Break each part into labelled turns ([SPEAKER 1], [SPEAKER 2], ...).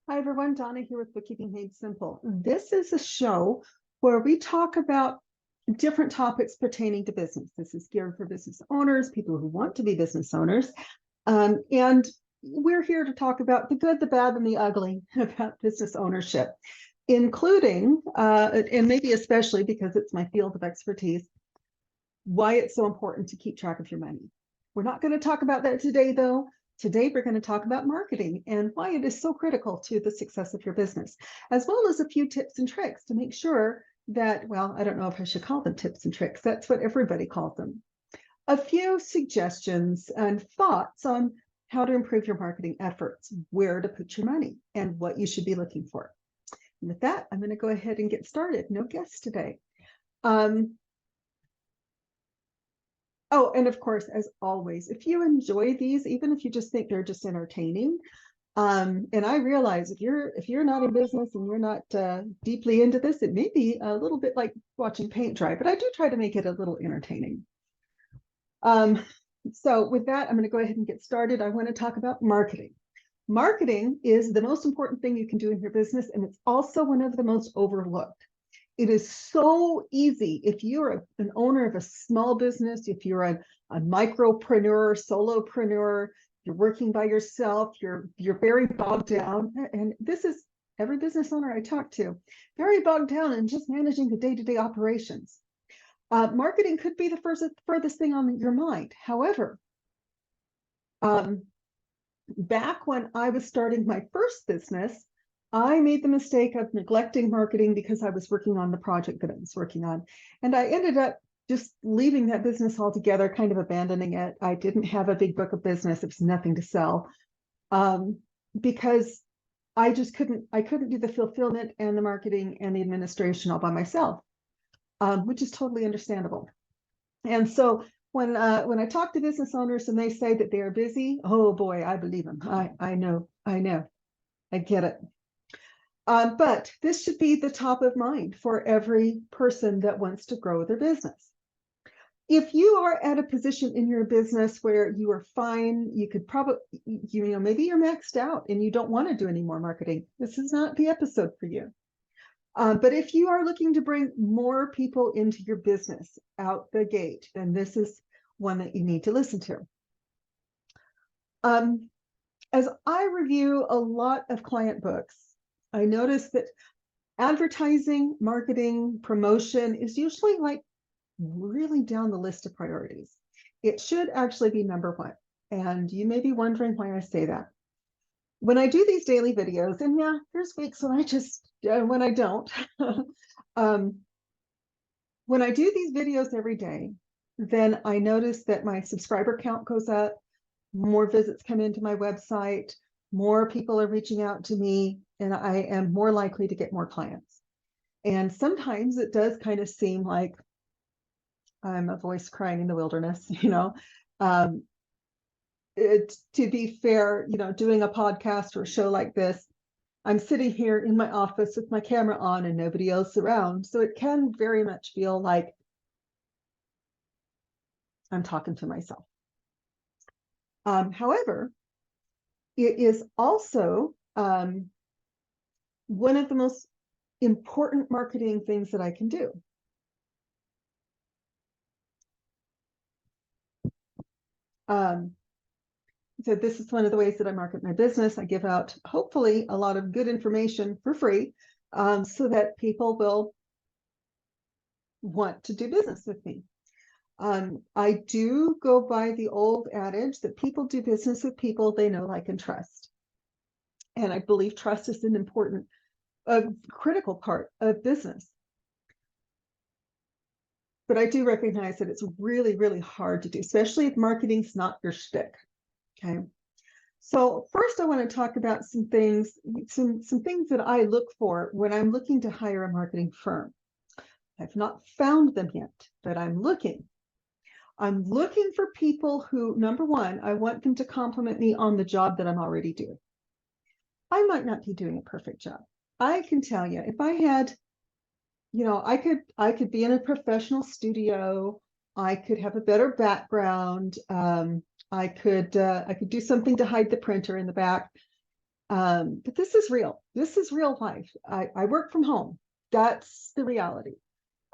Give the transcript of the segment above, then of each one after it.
[SPEAKER 1] Hi everyone, Donna here with Bookkeeping Made Simple. This is a show where we talk about different topics pertaining to business. This is geared for business owners, people who want to be business owners. And we're here to talk about the good, the bad, and the ugly about business ownership, including, and maybe especially because it's my field of expertise, why it's so important to keep track of your money. We're not going to talk about that today, though. Today, we're going to talk about marketing and why it is so critical to the success of your business, as well as a few tips and tricks to make sure that, well, I don't know if I should call them tips and tricks. That's what everybody calls them. A few suggestions and thoughts on how to improve your marketing efforts, where to put your money, and what you should be looking for. And with that, I'm going to go ahead and get started. No guests today. Oh, and of course, as always, if you enjoy these, even if you just think they're just entertaining, and I realize if you're not in business and you're not deeply into this, it may be a little bit like watching paint dry, but I do try to make it a little entertaining. So with that, I'm going to go ahead and get started. I want to talk about marketing. Marketing is the most important thing you can do in your business, and it's also one of the most overlooked. It is so easy if you're an owner of a small business, if you're a micropreneur, solopreneur, you're working by yourself, you're very bogged down. And this is every business owner I talk to, very bogged down in just managing the day-to-day operations. Marketing could be the furthest thing on your mind. However, back when I was starting my first business, I made the mistake of neglecting marketing because I was working on the project that I was working on. And I ended up just leaving that business altogether, kind of abandoning it. I didn't have a big book of business. It was nothing to sell because I couldn't do the fulfillment and the marketing and the administration all by myself, which is totally understandable. And so when I talk to business owners and they say that they are busy, oh boy, I believe them. I know, I get it. But this should be the top of mind for every person that wants to grow their business. If you are at a position in your business where you are fine, you could probably, maybe you're maxed out and you don't want to do any more marketing. This is not the episode for you. But if you are looking to bring more people into your business out the gate, then this is one that you need to listen to. As I review a lot of client books, I noticed that advertising, marketing, promotion is usually like really down the list of priorities. It should actually be number one. And you may be wondering why I say that. When I do these daily videos, and yeah, there's weeks when when I don't, when I do these videos every day, then I notice that my subscriber count goes up, more visits come into my website, more people are reaching out to me, and I am more likely to get more clients. And sometimes it does kind of seem like I'm a voice crying in the wilderness, to be fair, doing a podcast or a show like this, I'm sitting here in my office with my camera on and nobody else around. So it can very much feel like I'm talking to myself. However, it is also one of the most important marketing things that I can do. So this is one of the ways that I market my business. I give out, hopefully, a lot of good information for free so that people will want to do business with me. I do go by the old adage that people do business with people they know, like, and trust. And I believe trust is an important, critical part of business. But I do recognize that it's really, really hard to do, especially if marketing's not your shtick. Okay. So first I want to talk about some things that I look for when I'm looking to hire a marketing firm. I've not found them yet, but I'm looking. I'm looking for people who, number one, I want them to compliment me on the job that I'm already doing. I might not be doing a perfect job. I can tell you, if I had, I could be in a professional studio, I could have a better background, I could do something to hide the printer in the back. But this is real. This is real life. I work from home. That's the reality.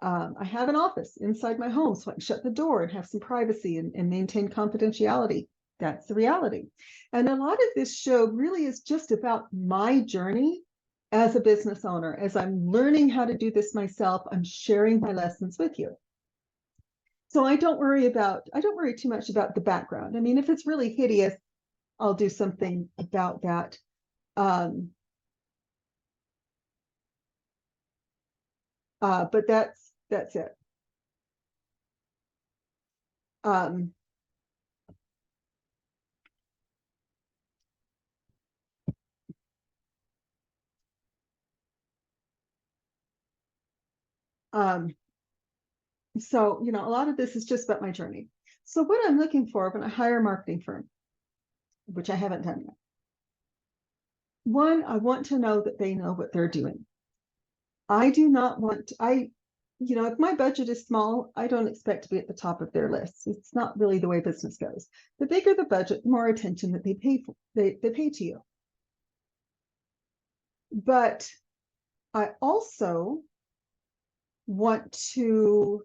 [SPEAKER 1] I have an office inside my home, so I can shut the door and have some privacy and maintain confidentiality. That's the reality. And a lot of this show really is just about my journey as a business owner. As I'm learning how to do this myself, I'm sharing my lessons with you. So I don't worry too much about the background. I mean, if it's really hideous, I'll do something about that. But that's it. Um, um, so, a lot of this is just about my journey. So what I'm looking for when I hire a marketing firm, which I haven't done yet. One, I want to know that they know what they're doing. I do not want to, if my budget is small, I don't expect to be at the top of their list. It's not really the way business goes. The bigger the budget, the more attention that they pay for, they pay to you. But I also want to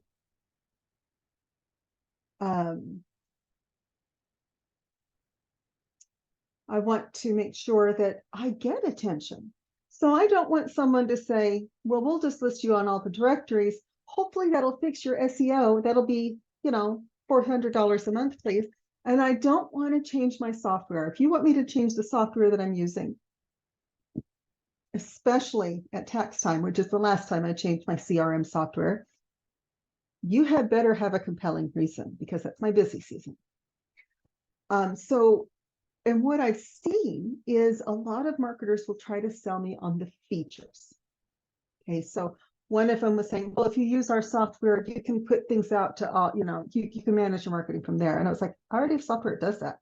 [SPEAKER 1] make sure that I get attention. So I don't want someone to say, well, we'll just list you on all the directories. Hopefully that'll fix your SEO. That'll be, $400 a month, please. And I don't want to change my software. If you want me to change the software that I'm using, especially at tax time, which is the last time I changed my CRM software, you had better have a compelling reason, because that's my busy season. And what I've seen is a lot of marketers will try to sell me on the features. Okay, so one of them was saying, well, if you use our software, you can put things out to all, you can manage your marketing from there. And I was like, I already have software that does that.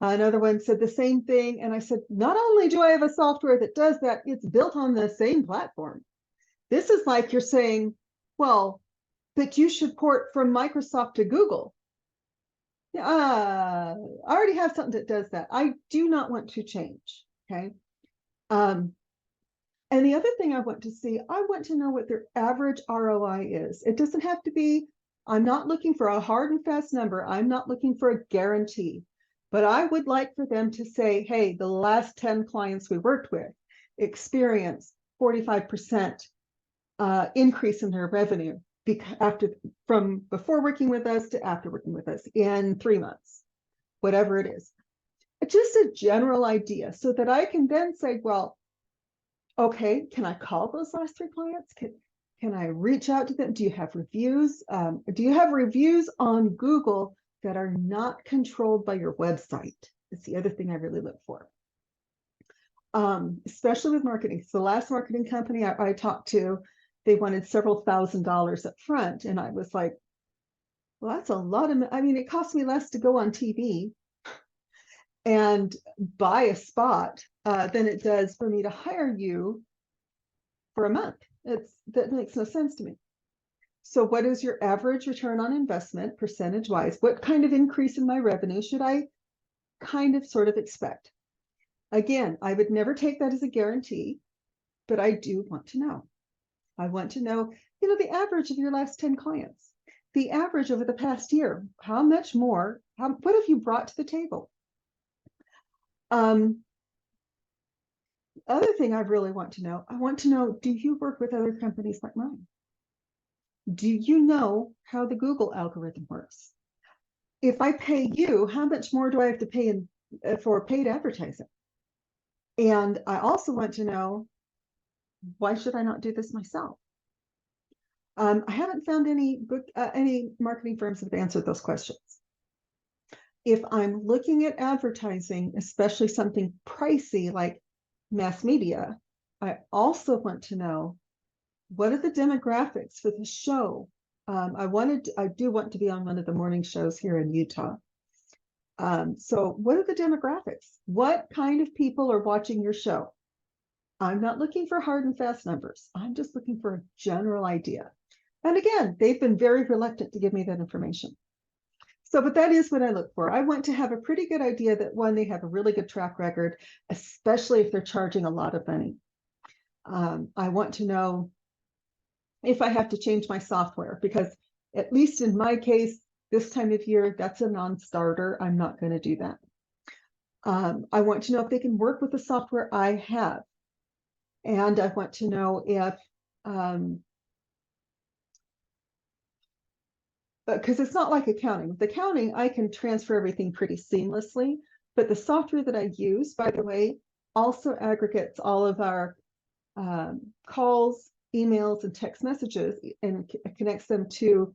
[SPEAKER 1] Another one said the same thing. And I said, not only do I have a software that does that, it's built on the same platform. This is like you're saying, well, that you should port from Microsoft to Google. I already have something that does that. I do not want to change. Okay. And the other thing I want to see, I want to know what their average ROI is. It doesn't have to be, I'm not looking for a hard and fast number. I'm not looking for a guarantee, but I would like for them to say, hey, the last 10 clients we worked with experienced 45% increase in their revenue from before working with us to after working with us in 3 months, whatever it is. Just a general idea so that I can then say, well, okay, can I call those last 3 clients? Can I reach out to them? Do you have reviews? Do you have reviews on Google that are not controlled by your website? It's the other thing I really look for. Especially with marketing. So the last marketing company I talked to, they wanted several $1,000s up front. And I was like, well, that's a lot of, it costs me less to go on TV and buy a spot than it does for me to hire you for a month. That makes no sense to me. So what is your average return on investment percentage wise? What kind of increase in my revenue should I sort of expect? Again, I would never take that as a guarantee, but I do want to know. I want to know, the average of your last 10 clients, the average over the past year, how much more, what have you brought to the table? Other thing I really want to know, do you work with other companies like mine? Do you know how the Google algorithm works? If I pay you, how much more do I have to pay for paid advertising? And I also want to know, why should I not do this myself? I haven't found any marketing firms that have answered those questions. If I'm looking at advertising, especially something pricey like mass media, I also want to know, what are the demographics for the show? I do want to be on one of the morning shows here in Utah. So what are the demographics? What kind of people are watching your show? I'm not looking for hard and fast numbers. I'm just looking for a general idea. And again, they've been very reluctant to give me that information. So, but that is what I look for. I want to have a pretty good idea that one, they have a really good track record, especially if they're charging a lot of money. I want to know if I have to change my software, because at least in my case, this time of year, that's a non-starter. I'm not going to do that. I want to know if they can work with the software I have. And I want to know if, because it's not like accounting. With accounting, I can transfer everything pretty seamlessly, but the software that I use, by the way, also aggregates all of our calls, emails, and text messages and connects them to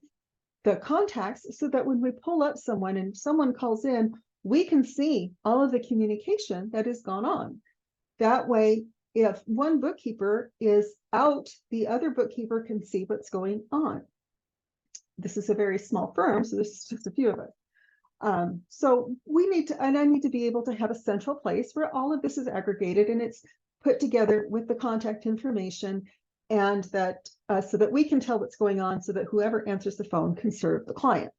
[SPEAKER 1] the contacts so that when we pull up someone and someone calls in, we can see all of the communication that has gone on. That way, if one bookkeeper is out, the other bookkeeper can see what's going on. This is a very small firm, so this is just a few of us. So we need to, and I need to be able to have a central place where all of this is aggregated and it's put together with the contact information, and that so that we can tell what's going on, so that whoever answers the phone can serve the client.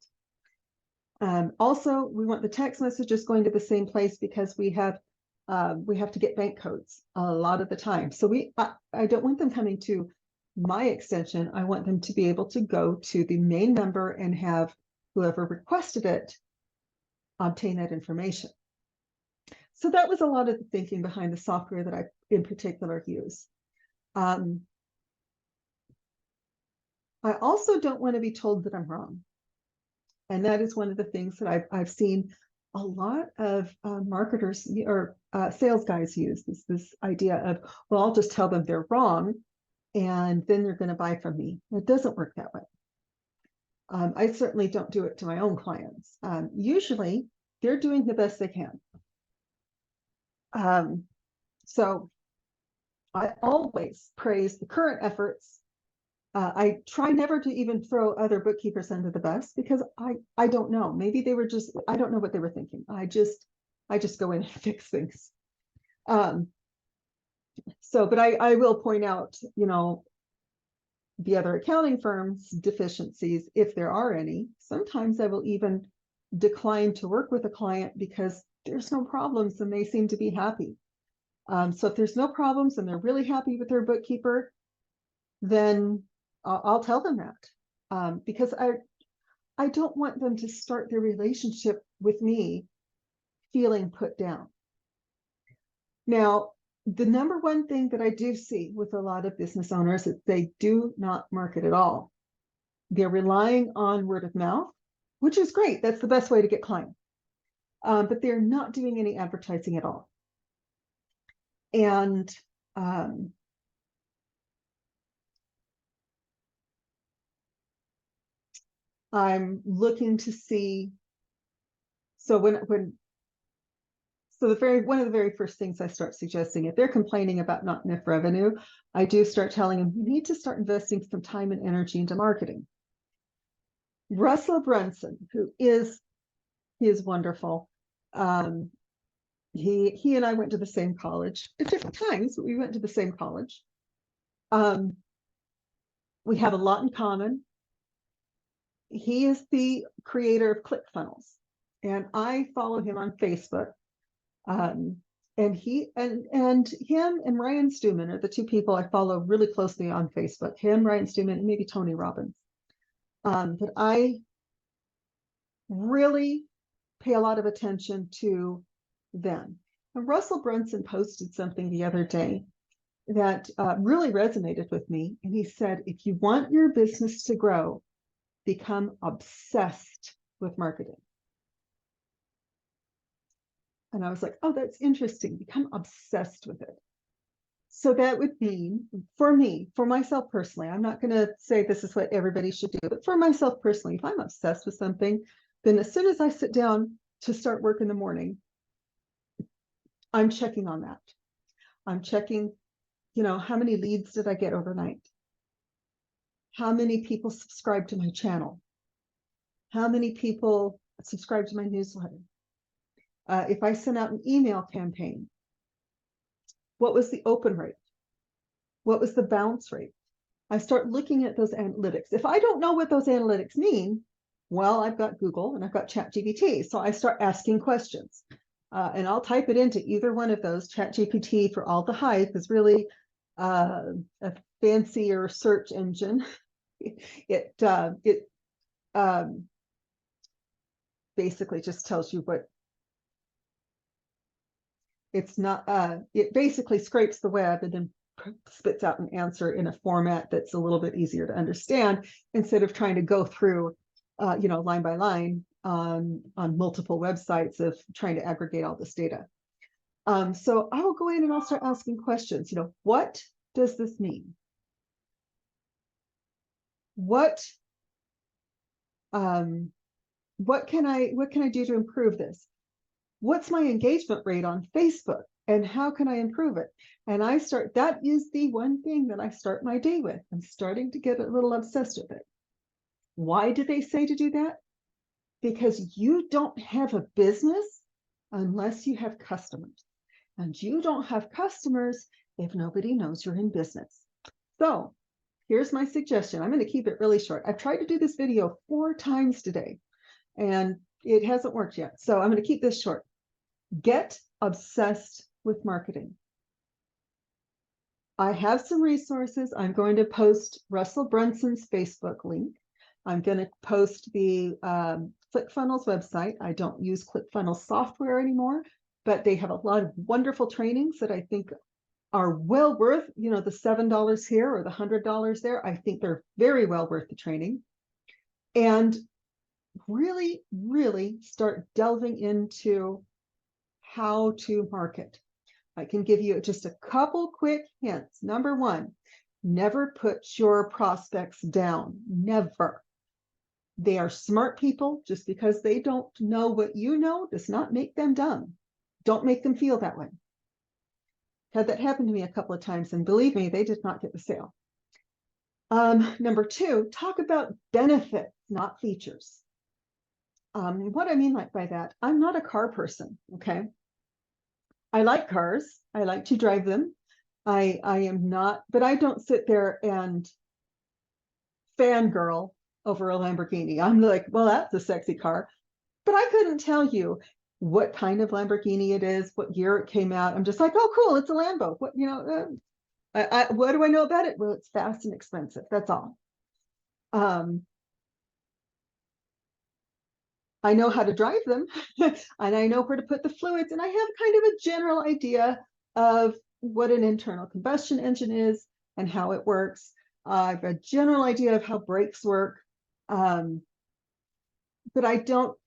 [SPEAKER 1] Also, we want the text messages going to the same place, because we have to get bank codes a lot of the time. So I don't want them coming to my extension. I want them to be able to go to the main number and have whoever requested it obtain that information. So that was a lot of the thinking behind the software that I in particular use. I also don't want to be told that I'm wrong. And that is one of the things that I've seen a lot of marketers or sales guys use, this idea of, well, I'll just tell them they're wrong and then they're going to buy from me. It doesn't work that way. I certainly don't do it to my own clients. Usually they're doing the best they can. So I always praise the current efforts. I try never to even throw other bookkeepers under the bus, because I don't know. Maybe they were just, I don't know what they were thinking. I just go in and fix things. So, but I will point out, the other accounting firms' deficiencies, if there are any. Sometimes I will even decline to work with a client because there's no problems and they seem to be happy. So if there's no problems and they're really happy with their bookkeeper, then I'll tell them that, because I don't want them to start their relationship with me feeling put down. Now, the number one thing that I do see with a lot of business owners is they do not market at all. They're relying on word of mouth, which is great. That's the best way to get clients. But they're not doing any advertising at all. And I'm looking to see, so one of the very first things I start suggesting, if they're complaining about not enough revenue, I do start telling them, you need to start investing some time and energy into marketing. Russell Brunson, he is wonderful. He and I went to the same college at different times, but we went to the same college. We have a lot in common. He is the creator of ClickFunnels, and I follow him on Facebook. And him and Ryan Stewman are the two people I follow really closely on Facebook. Him, Ryan Stewman, and maybe Tony Robbins. But I really pay a lot of attention to them. And Russell Brunson posted something the other day that really resonated with me. And he said, if you want your business to grow, become obsessed with marketing. And I was like, oh, that's interesting. Become obsessed with it. So that would mean, for me, for myself personally, I'm not going to say this is what everybody should do, but for myself personally, if I'm obsessed with something, then as soon as I sit down to start work in the morning, I'm checking on that. I'm checking, how many leads did I get overnight? How many people subscribe to my channel? How many people subscribe to my newsletter? If I sent out an email campaign, what was the open rate? What was the bounce rate? I start looking at those analytics. If I don't know what those analytics mean, Well, I've got Google and I've got ChatGPT. So I start asking questions. And I'll type it into either one of those. ChatGPT for all the hype is really a fancier search engine. It basically just tells you what it's not. It basically scrapes the web and then spits out an answer in a format that's a little bit easier to understand instead of trying to go through, line by line on multiple websites of trying to aggregate all this data. So I will go in and I'll start asking questions. What does this mean? What can I do to improve this? What's my engagement rate on Facebook and how can I improve it? And that is the one thing that I start my day with. I'm starting to get a little obsessed with it. Why do they say to do that? Because you don't have a business unless you have customers. And you don't have customers if nobody knows you're in business. So here's my suggestion. I'm going to keep it really short. I've tried to do this video 4 times today and it hasn't worked yet. So I'm going to keep this short. Get obsessed with marketing. I have some resources. I'm going to post Russell Brunson's Facebook link. I'm going to post the ClickFunnels website. I don't use ClickFunnels software anymore, but they have a lot of wonderful trainings that I think are well worth, the $7 here or the $100 there. I think they're very well worth the training. And really, really start delving into how to market. I can give you just a couple quick hints. Number 1, never put your prospects down. Never. They are smart people. Just because they don't know what you know does not make them dumb. Don't make them feel that way. Had that happen to me a couple of times, and believe me, they did not get the sale. Number 2, talk about benefits, not features. What I mean by that, I'm not a car person, okay? I like cars. I like to drive them. I am not, but I don't sit there and fangirl over a Lamborghini. I'm like, well, that's a sexy car. But I couldn't tell you what kind of Lamborghini it is, what year it came out. I'm just like, oh, cool, it's a Lambo. What what do I know about it? Well, it's fast and expensive. That's all. I know how to drive them and I know where to put the fluids, and I have kind of a general idea of what an internal combustion engine is and how it works. I have a general idea of how brakes work. But I don't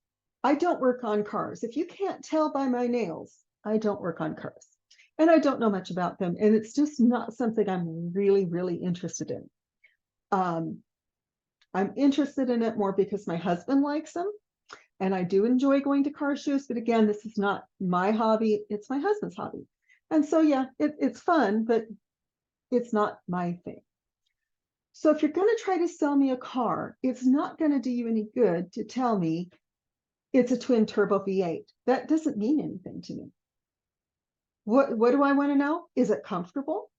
[SPEAKER 1] work on cars. If you can't tell by my nails, I don't work on cars. And I don't know much about them. And it's just not something I'm really, really interested in. I'm interested in it more because my husband likes them. And I do enjoy going to car shows. But again, this is not my hobby. It's my husband's hobby. And so, yeah, it's fun, but it's not my thing. So if you're going to try to sell me a car, it's not going to do you any good to tell me it's a twin turbo V8. That doesn't mean anything to me. What do I want to know? Is it comfortable?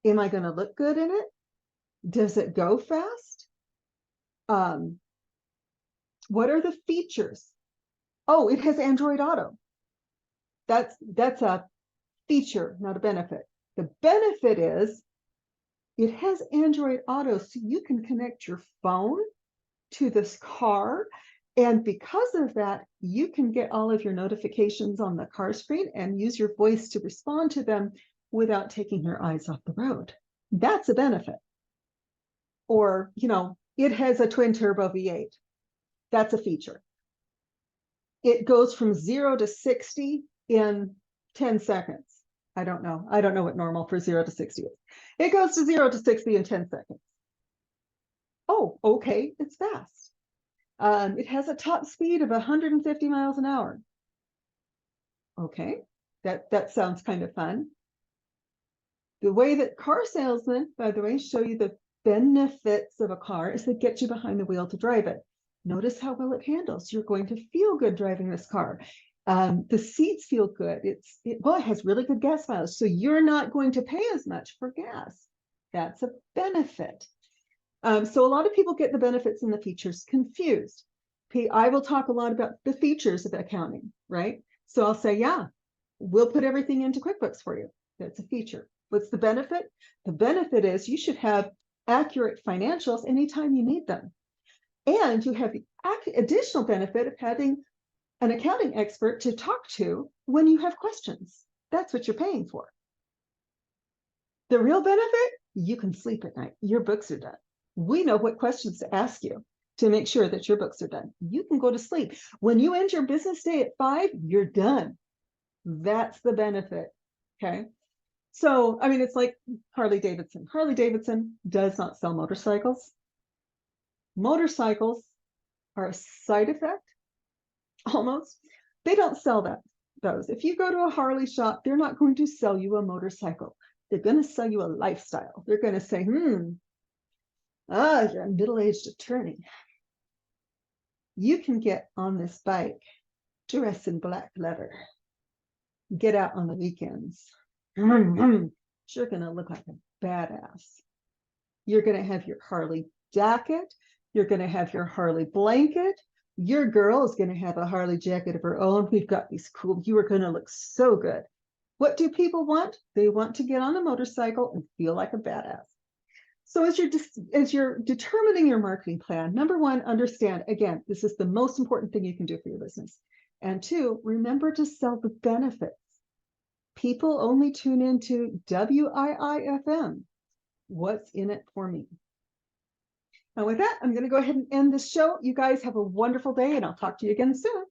[SPEAKER 1] Am I going to look good in it? Does it go fast? What are the features? Oh, it has Android Auto. That's a feature, not a benefit. The benefit is it has Android Auto, so you can connect your phone to this car. And because of that, you can get all of your notifications on the car screen and use your voice to respond to them without taking your eyes off the road. That's a benefit. Or, it has a twin turbo V8. That's a feature. It goes from 0 to 60 in 10 seconds. I don't know. I don't know what normal for 0 to 60 is. It goes to 0 to 60 in 10 seconds. Oh, okay, it's fast. It has a top speed of 150 miles an hour. Okay, that sounds kind of fun. The way that car salesmen, by the way, show you the benefits of a car is they get you behind the wheel to drive it. Notice how well it handles. You're going to feel good driving this car. The seats feel good. It has really good gas mileage. So you're not going to pay as much for gas. That's a benefit. So a lot of people get the benefits and the features confused. I will talk a lot about the features of accounting, right? So I'll say, yeah, we'll put everything into QuickBooks for you. That's a feature. What's the benefit? The benefit is you should have accurate financials anytime you need them. And you have the additional benefit of having an accounting expert to talk to when you have questions. That's what you're paying for. The real benefit, you can sleep at night. Your books are done. We know what questions to ask you to make sure that your books are done. You can go to sleep. When you end your business day at 5, you're done. That's the benefit. Okay. So, I mean, it's like Harley Davidson. Harley Davidson does not sell motorcycles. Motorcycles are a side effect, almost. They don't sell those. If you go to a Harley shop, they're not going to sell you a motorcycle. They're going to sell you a lifestyle. They're going to say, you're a middle-aged attorney. You can get on this bike, dress in black leather, get out on the weekends. You're going to look like a badass. You're going to have your Harley jacket. You're going to have your Harley blanket. Your girl is going to have a Harley jacket of her own. We've got these cool, you are going to look so good. What do people want? They want to get on a motorcycle and feel like a badass. So as you're determining your marketing plan, number one, understand, again, this is the most important thing you can do for your business. And 2, remember to sell the benefits. People only tune into WIIFM. What's in it for me? And with that, I'm going to go ahead and end this show. You guys have a wonderful day, and I'll talk to you again soon.